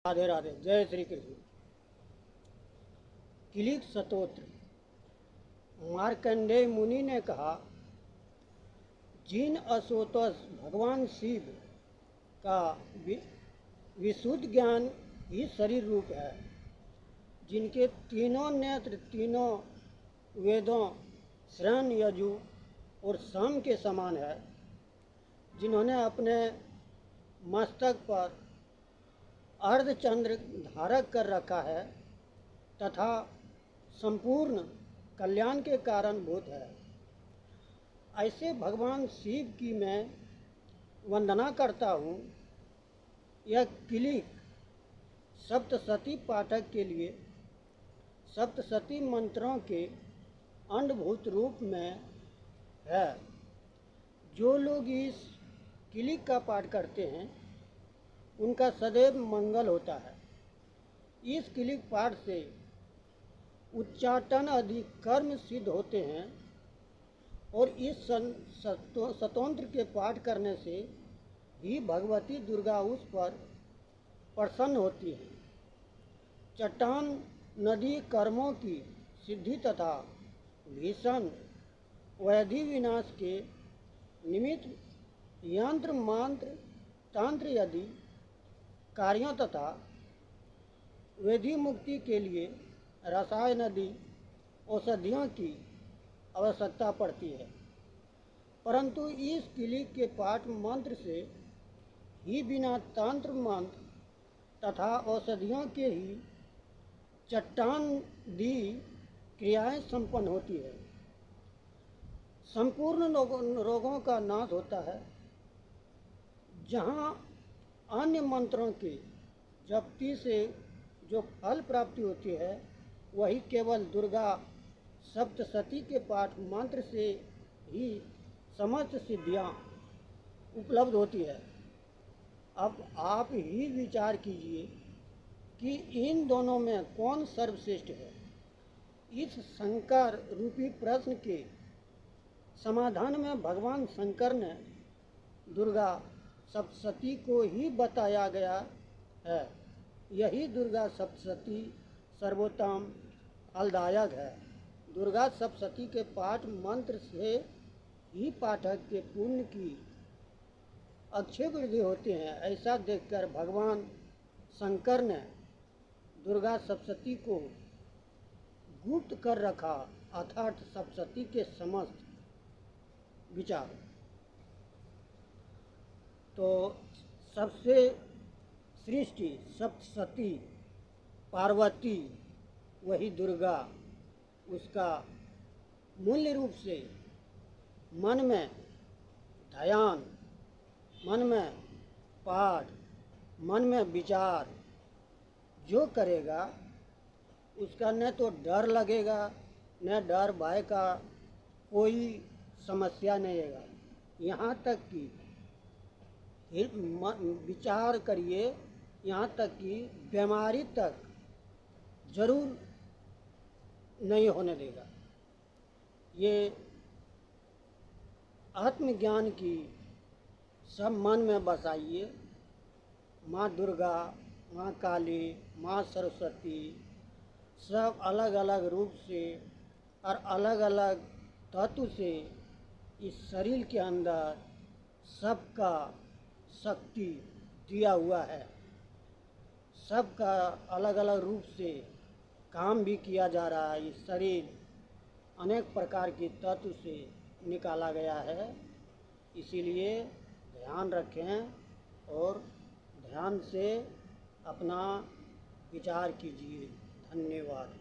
राधे राधे। जय श्री कृष्ण। किलिक स्तोत्र। मार्कंडेय मुनि ने कहा, जिन असोतस भगवान शिव का विशुद्ध ज्ञान ही शरीर रूप है, जिनके तीनों नेत्र तीनों वेदों श्रवण यजु और साम के समान है, जिन्होंने अपने मस्तक पर अर्धचंद्र धारक कर रखा है तथा संपूर्ण कल्याण के कारण भूत है, ऐसे भगवान शिव की मैं वंदना करता हूँ। यह किलिक सप्तशती पाठक के लिए सप्तशती मंत्रों के अंडभूत रूप में है। जो लोग इस किलिक का पाठ करते हैं उनका सदैव मंगल होता है। इस किलिक पाठ से उच्चाटन आदि कर्म सिद्ध होते हैं और इस स्तोत्र के पाठ करने से ही भगवती दुर्गा उस पर प्रसन्न होती है। चट्टान नदी कर्मों की सिद्धि तथा भीषण वैधि विनाश के निमित्त यंत्र मंत्र तंत्र आदि कार्यों तथा वेदी मुक्ति के लिए रसायन आदि औषधियों की आवश्यकता पड़ती है, परंतु इस किलिक के पाठ मंत्र से ही बिना तंत्र मंत्र तथा औषधियों के ही चट्टान दी क्रियाएं संपन्न होती है। संपूर्ण रोगों का नाश होता है। जहाँ अन्य मंत्रों के जपती से जो फल प्राप्ति होती है, वही केवल दुर्गा सप्तशती के पाठ मंत्र से ही समस्त सिद्धियाँ उपलब्ध होती है। अब आप ही विचार कीजिए कि इन दोनों में कौन सर्वश्रेष्ठ है। इस शंकर रूपी प्रश्न के समाधान में भगवान शंकर ने दुर्गा सप्तशती को ही बताया गया है। यही दुर्गा सप्तशती सर्वोत्तम फलदायक है। दुर्गा सप्तशती के पाठ मंत्र से ही पाठक के पुण्य की अक्षय वृद्धि होती है। ऐसा देखकर भगवान शंकर ने दुर्गा सप्तशती को गुप्त कर रखा, अर्थात सप्तशती के समस्त विचार। तो सबसे सृष्टि सप्तशती पार्वती वही दुर्गा, उसका मूल्य रूप से मन में ध्यान, मन में पाठ, मन में विचार जो करेगा उसका न तो डर लगेगा, न डर भय का कोई समस्या नहीं आएगा। यहाँ तक कि विचार करिए, यहाँ तक कि बीमारी तक जरूर नहीं होने देगा। ये आत्मज्ञान की सब मन में बसाइए। माँ दुर्गा, माँ काली, माँ सरस्वती सब अलग अलग रूप से और अलग अलग तत्व से इस शरीर के अंदर सबका शक्ति दिया हुआ है। सबका अलग अलग रूप से काम भी किया जा रहा है। इस शरीर अनेक प्रकार के तत्व से निकाला गया है। इसीलिए ध्यान रखें और ध्यान से अपना विचार कीजिए। धन्यवाद।